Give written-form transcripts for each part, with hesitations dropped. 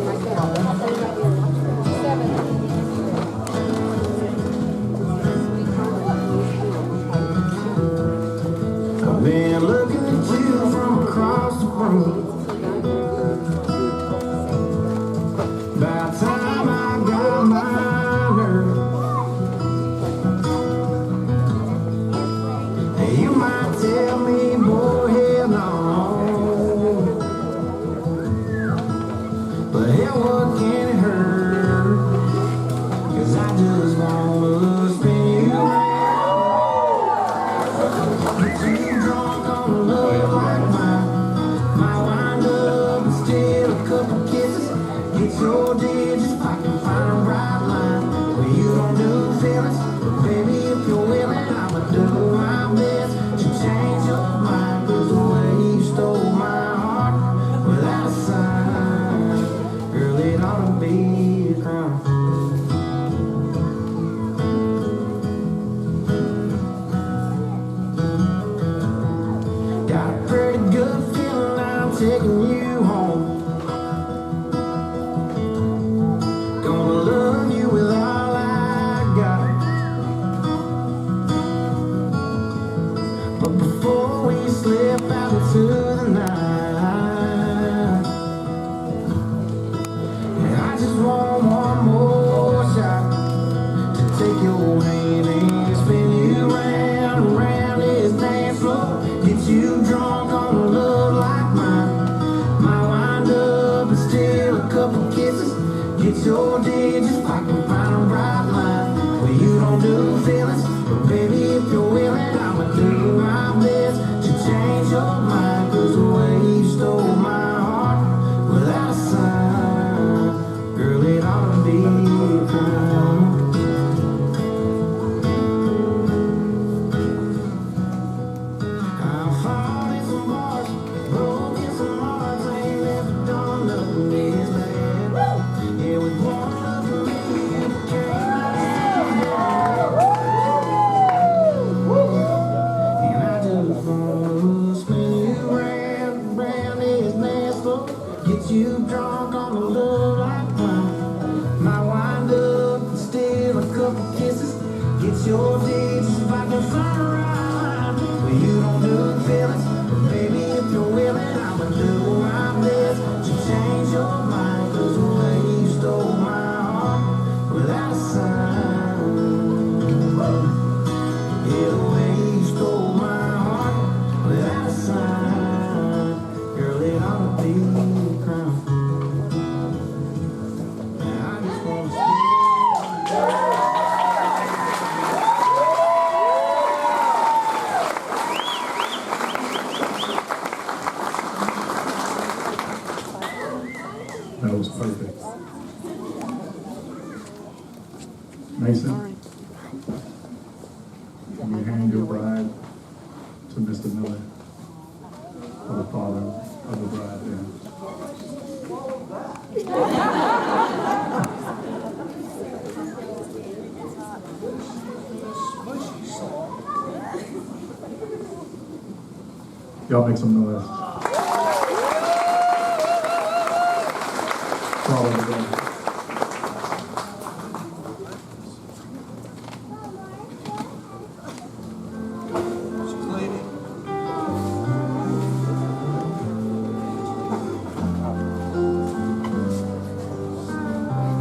I've been looking at you from across the room. By the time I got my nerve, you might tell me, boy, hell no. But hell, what can it hurt? 'Cause I just wanna spin you around. Get you drunk on love like mine. Might wind up and steal a couple kisses. Get your digits, I can find a right line. Well, you don't do feelings, but baby, if you're willing, I'ma do my best to change your mind. 'Cause the way you stole my heart without a sign, girl, it ought to be a crime. Got a pretty good feeling I'm taking you home. Gonna love you with all I got. But before we slip out into the night, I just want one more shot to take your hand and spin you round and round this dance floor. Get you drunk on love like mine. Might wind up and steal a couple kisses. Get your digits, I can find a right line. Well, you don't do feelings, but baby, if you're willing, I'ma do my best to change your mind. 'Cause the way you stole my heart without a sign, girl, it ought to be a crime. I've fought in some bars, broke in some hearts, ain't never done nothing this bad. Yeah, with one look at me, you became and I just wanna spin you round and round this dance floor. Get you drunk on the love like mine. Might wind up and steal a couple kisses. Get your digits if I can find a right. Well, you don't do feelings, but baby, if you're willing, I'ma do my best to change your mind. 'Cause the way you stole my heart without a sign, yeah, the way you stole my heart without a sign, girl, it ought to be a crime. I just wanna spin. That was perfect. Mason, can you hand your bride to Mr. Miller for the father of the bride there? Y'all make some noise. Father of the bride.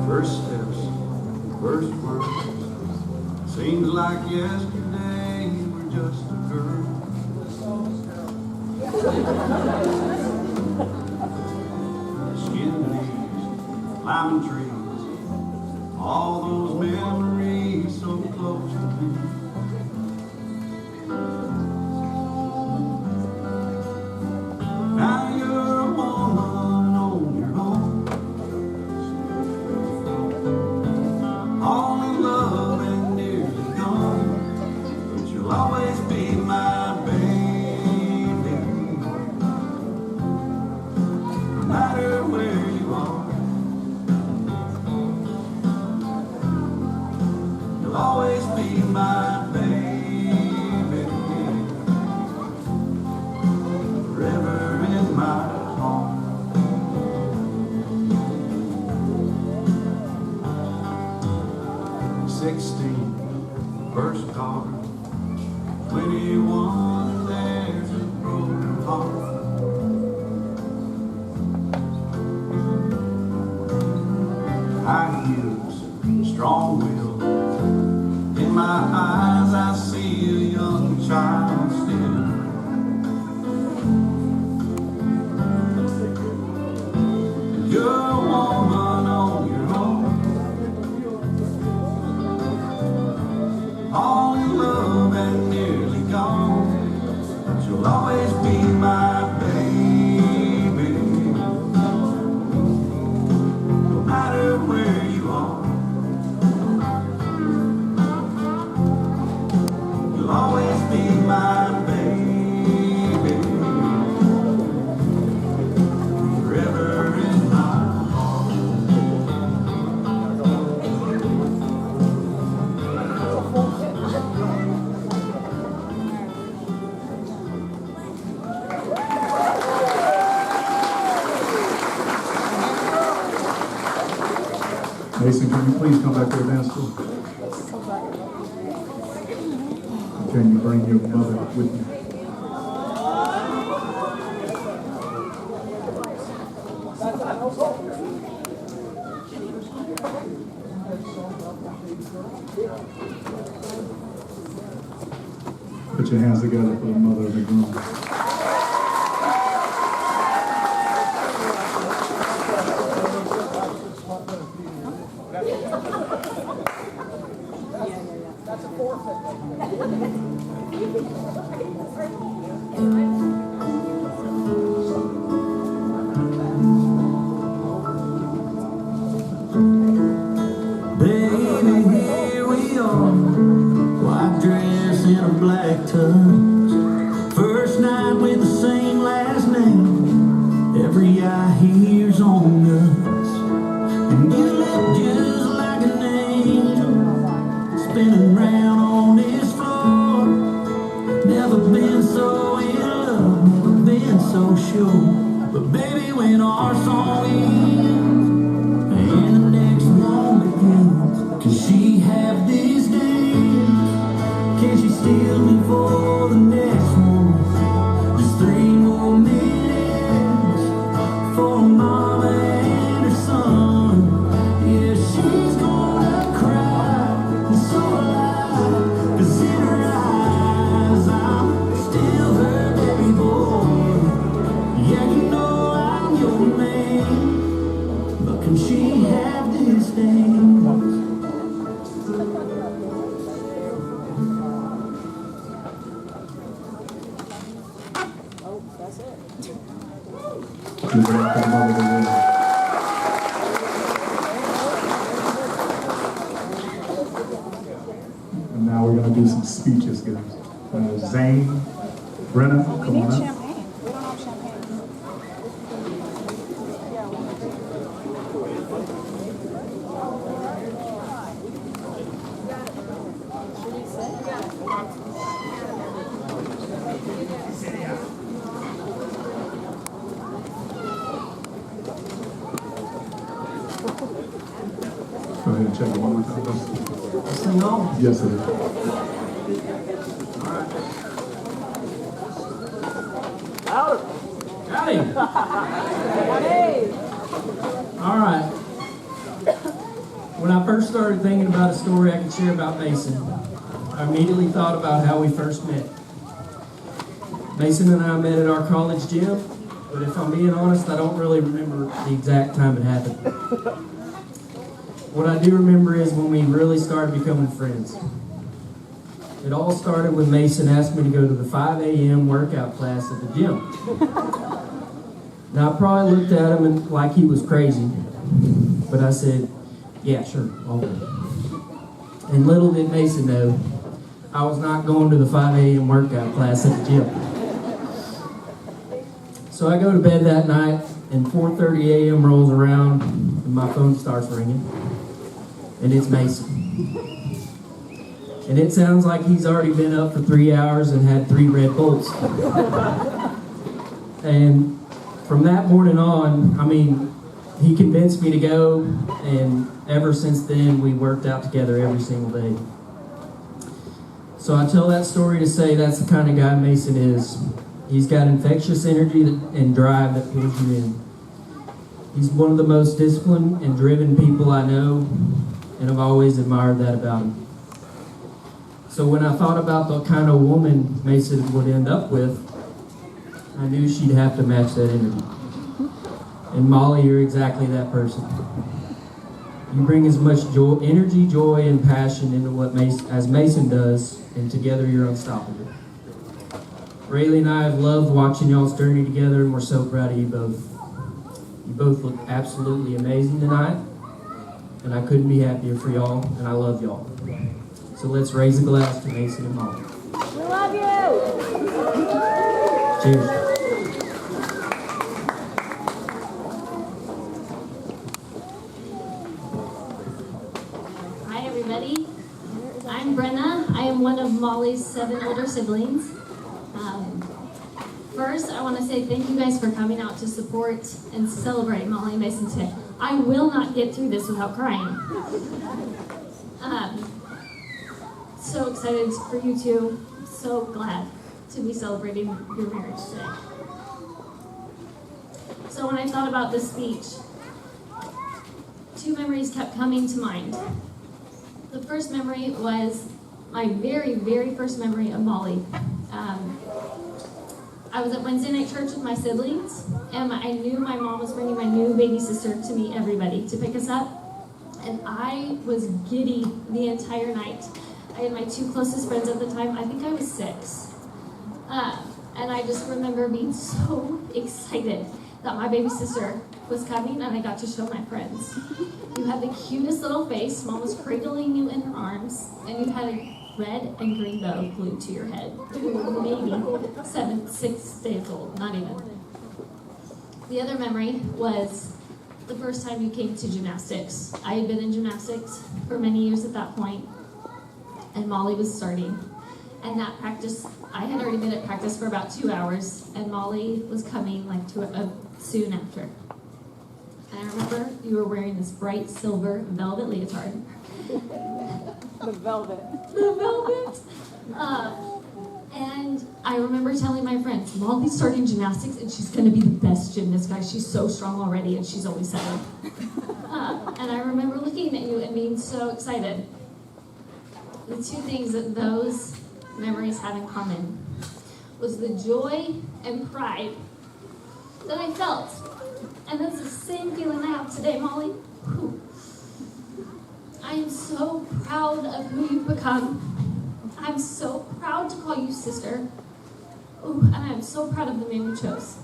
First steps, first words. Seems like yesterday you were just a girl. Skin knees, climbing trees, all those memories so close to me. Now you're a woman on your own. All in love and nearly gone, but you'll always be my baby. No matter where you are, you'll always be my baby. Forever in my heart. 16, first car. 21, there's a broken heart. High heels, strong will. In my eyes I see a young child still. You're a woman on your own. All in love and nearly gone. She'll always be my baby. No matter where you are, you'll always be my baby. Forever in my heart. Mason, can you please come back to the dance floor? Can you bring your mother with you? Put your hands together for the mother of the groom. Baby, here we are. White dress and a black tux. First night with the same last name. Every eye here's on us. And you look just like an angel, spinning round on this floor. Never been so in love, never been so sure. But baby, when our song ends and the next one begins, can she have this dance? Can she steal me for the next one? Just 3 more minutes for mama and her son. Yeah, she's gonna cry, and so will I, 'cause in her eyes I'm still her baby boy. Yeah, you know I'm your man, but can she have this dance? Give it up for the mother of the groom. And now we're going to do some speeches, guys. Zane, Brenna, We come need on up. champagne. We don't have champagne. Yeah, should we sit? Go ahead and check it one more time. Sing on. Yes, it is. Howdy. All right. When I first started thinking about a story I could share about Mason, I immediately thought about how we first met. Mason and I met at our college gym, but if I'm being honest, I don't really remember the exact time it happened. What I do remember is when we really started becoming friends. It all started when Mason asked me to go to the 5 a.m. workout class at the gym. Now, I probably looked at him and, like he was crazy, but I said, yeah, sure, I'll go. And little did Mason know, I was not going to the 5 a.m. workout class at the gym. So I go to bed that night, and 4:30 a.m. rolls around, and my phone starts ringing, and it's Mason. And it sounds like he's already been up for 3 hours and had 3 Red Bulls. And from that morning on, I mean, he convinced me to go, and ever since then, we worked out together every single day. So I tell that story to say that's the kind of guy Mason is. He's got infectious energy and drive that pulls you in. He's one of the most disciplined and driven people I know, and I've always admired that about him. So when I thought about the kind of woman Mason would end up with, I knew she'd have to match that energy. And Molly, you're exactly that person. You bring as much joy, energy, joy, and passion into what as Mason does, and together you're unstoppable. Rayleigh and I have loved watching y'all's journey together, and we're so proud of you both. You both look absolutely amazing tonight, and I couldn't be happier for y'all, and I love y'all. So let's raise a glass to Mason and Molly. We love you. Cheers. Hi, everybody. I'm Brenna. I am one of Molly's 7 older siblings. First, I want to say thank you guys for coming out to support and celebrate Molly and Mason today. I will not get through this without crying. So excited for you two. So glad to be celebrating your marriage today. So when I thought about this speech, 2 memories kept coming to mind. The first memory was my very, very first memory of Molly. I was at Wednesday night church with my siblings, and I knew my mom was bringing my new baby sister to meet everybody to pick us up, and I was giddy the entire night. I had my 2 closest friends at the time. I think I was 6, and I just remember being so excited that my baby sister was coming, and I got to show my friends. You had the cutest little face. Mom was cradling you in her arms, and you had a red and green bow glued to your head. Maybe 6 days old, not even. The other memory was the first time you came to gymnastics. I had been in gymnastics for many years at that point, and Molly was starting. And that practice, I had already been at practice for about 2 hours, and Molly was coming like soon after. And I remember you were wearing this bright silver velvet leotard. The velvet. The velvet. And I remember telling my friends, Molly's starting gymnastics and she's going to be the best gymnast, guys. She's so strong already and she's always 7. And I remember looking at you and being so excited. The 2 things that those memories have in common was the joy and pride that I felt. And that's the same feeling I have today, Molly. Whew. I am so proud of who you've become. I'm so proud to call you sister. Ooh, and I'm so proud of the man you chose.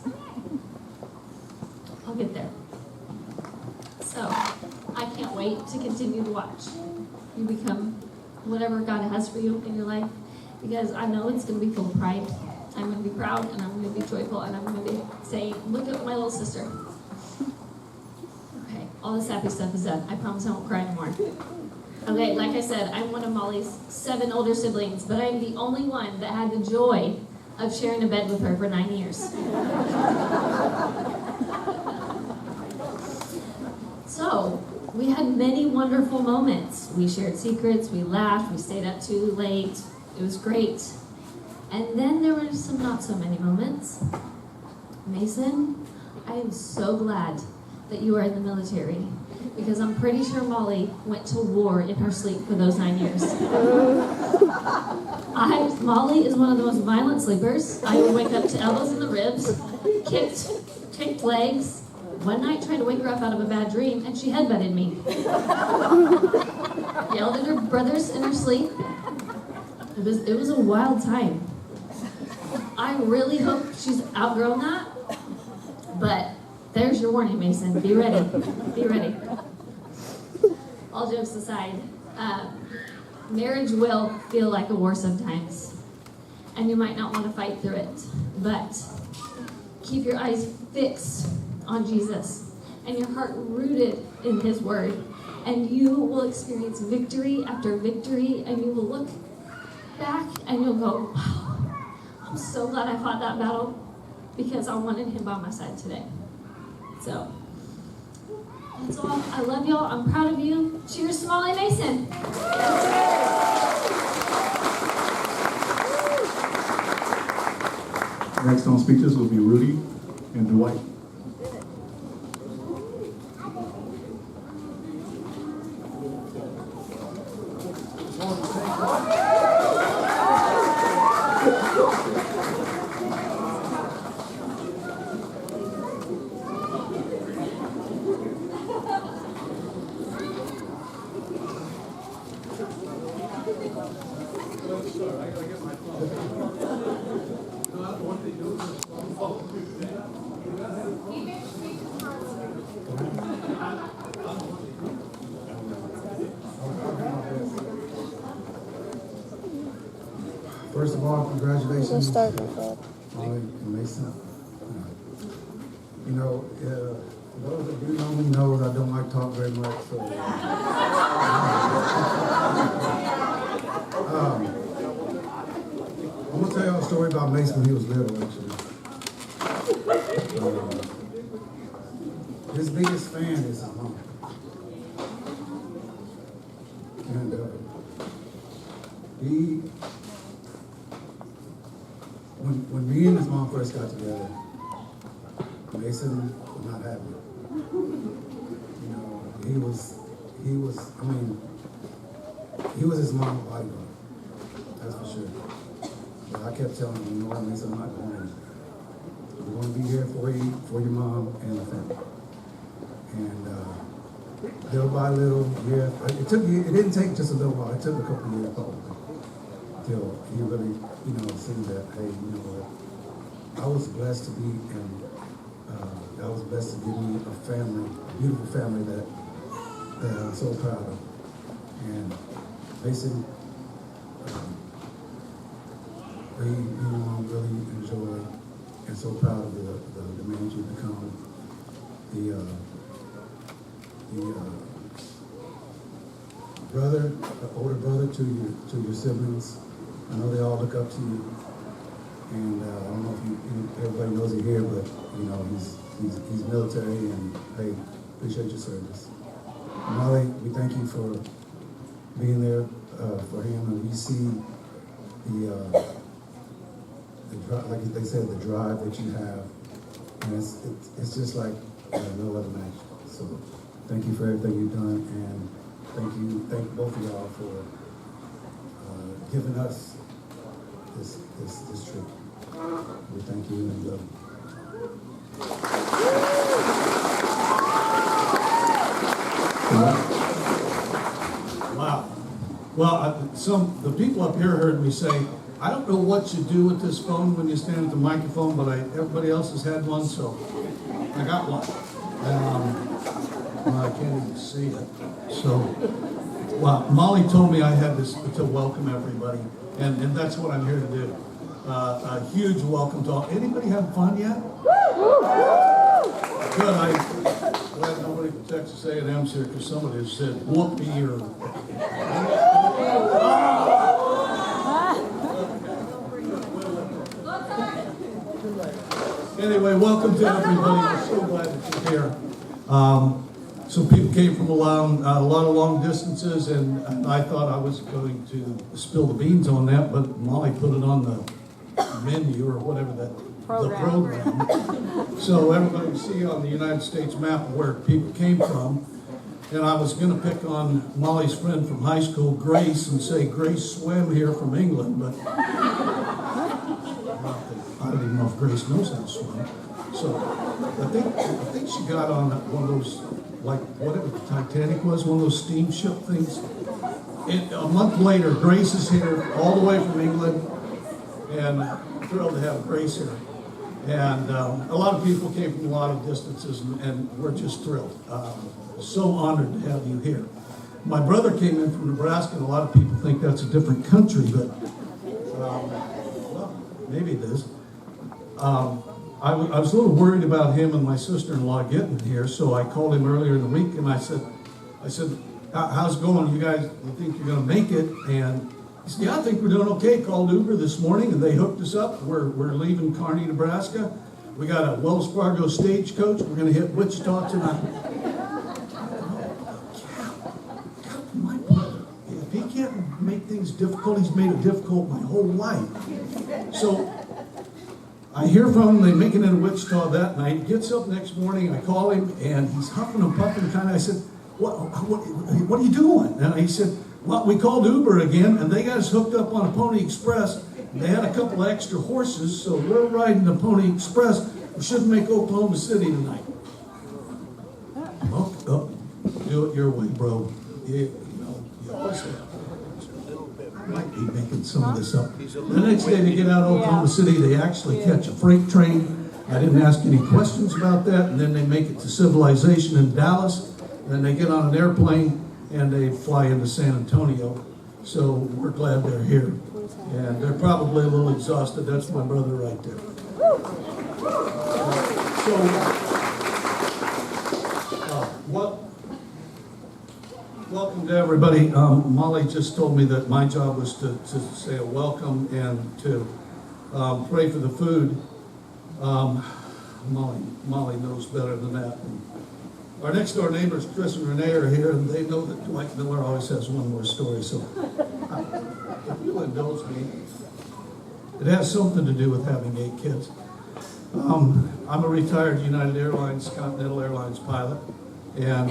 I'll get there. So, I can't wait to continue to watch you become whatever God has for you in your life, because I know it's going to be full of pride. I'm going to be proud, and I'm going to be joyful, and I'm going to be saying, look at my little sister. Okay, all this happy stuff is done. I promise I won't cry anymore. Okay, like I said, I'm one of Molly's 7 older siblings, but I'm the only one that had the joy of sharing a bed with her for 9 years. So, we had many wonderful moments. We shared secrets, we laughed, we stayed up too late. It was great. And then there were some not so many moments. Mason, I am so glad that you are in the military, because I'm pretty sure Molly went to war in her sleep for those 9 years. Molly is one of the most violent sleepers. I would wake up to elbows in the ribs, kicked legs. One night tried to wake her up out of a bad dream, and she headbutted me. Yelled at her brothers in her sleep. It was a wild time. I really hope she's outgrown that, but there's your warning, Mason. Be ready. Be ready. All jokes aside, marriage will feel like a war sometimes, and you might not want to fight through it, but keep your eyes fixed on Jesus and your heart rooted in His Word, and you will experience victory after victory, and you will look back and you'll go, wow, I'm so glad I fought that battle, because I wanted Him by my side today. So, That's all. I love y'all. I'm proud of you. Cheers to Molly Mason. Next on speeches will be Rudy and Dwight. First of all, congratulations, Let's start with that. Molly and Mason. You know, those that do know me knows I don't like talk very much, so. I'm gonna tell y'all a story about Mason when he was little, actually. His biggest fan is his mom. And when me and his mom first got together, Mason was not happy. You know, he was his mom's bodyguard, that's for sure. But I kept telling him, you know what, Mason, I'm not going anywhere. We're going to be here for you, for your mom and the family. And little by little, it didn't take just a little while, it took a couple of years probably, till he really, seen that, hey, you know what, I was blessed to be, and God was blessed to give me a family, a beautiful family that I'm so proud of. And Mason, we really enjoy and so proud of the man you've become, the older brother to your siblings. I know they all look up to you, and I don't know if everybody knows it here, but he's military, and hey, appreciate your service. Molly, we thank you for being there for him, and we see the drive, like they said, the drive that you have, and it's just like no other match. So thank you for everything you've done, and thank both of y'all for giving us this trip. We thank you and love you. Wow. Well, the people up here heard me say, I don't know what you do with this phone when you stand at the microphone, but everybody else has had one, so I got one. Well, I can't even see it. So, well, Molly told me I had to welcome everybody, and that's what I'm here to do. A huge welcome to all. Anybody having fun yet? Good. I'm glad nobody from Texas A&M's here, because somebody has said whoopee or. Anyway, welcome to everybody. I'm so glad that you're here. Some people came from a lot of long distances, and I thought I was going to spill the beans on that, but Molly put it on the menu or whatever the program. So everybody can see on the United States map where people came from. And I was going to pick on Molly's friend from high school, Grace, and say Grace swam here from England, but I don't even know if Grace knows how to swim. So I think she got on one of those, like whatever the Titanic was, one of those steamship things. A month later, Grace is here all the way from England, and I'm thrilled to have Grace here. And a lot of people came from a lot of distances, and we're just thrilled. So honored to have you here. My brother came in from Nebraska, and a lot of people think that's a different country, but well, maybe it is. I was a little worried about him and my sister-in-law getting here, so I called him earlier in the week, and I said, how's it going? You guys, you think you're going to make it? And he said, yeah, I think we're doing okay. Called Uber this morning, and they hooked us up. We're leaving Kearney, Nebraska. We got a Wells Fargo stagecoach. We're going to hit Wichita tonight. difficult. He's made it difficult my whole life. So I hear from him, they make it in Wichita that night. He gets up next morning, I call him, and he's huffing and puffing kind of. I said, what are you doing? And he said, well, we called Uber again, and they got us hooked up on a Pony Express. They had a couple of extra horses, so we're riding the Pony Express. We should make Oklahoma City tonight. Oh, do it your way, bro. You always have. I might be making some of this up. The next day they get out of Oklahoma City, they actually catch a freight train. I didn't ask any questions about that, and then they make it to Civilization in Dallas. Then they get on an airplane and they fly into San Antonio. So we're glad they're here. And they're probably a little exhausted. That's my brother right there. Welcome to everybody. Molly just told me that my job was to say a welcome and to pray for the food. Molly knows better than that. Our next door neighbors, Chris and Renee, are here, and they know that Dwight Miller always has one more story. So if you'll indulge me, it has something to do with having 8 kids. I'm a retired United Airlines, Continental Airlines pilot. And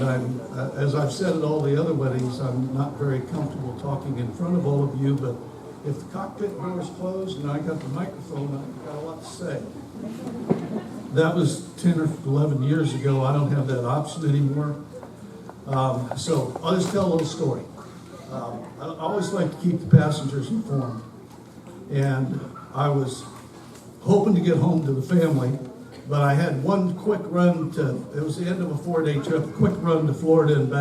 as I've said at all the other weddings, I'm not very comfortable talking in front of all of you, but if the cockpit door is closed and I got the microphone, I've got a lot to say. That was 10 or 11 years ago. I don't have that option anymore. So I'll just tell a little story. I always like to keep the passengers informed. And I was hoping to get home to the family, but I had one quick run it was the end of a 4-day trip, a quick run to Florida and back.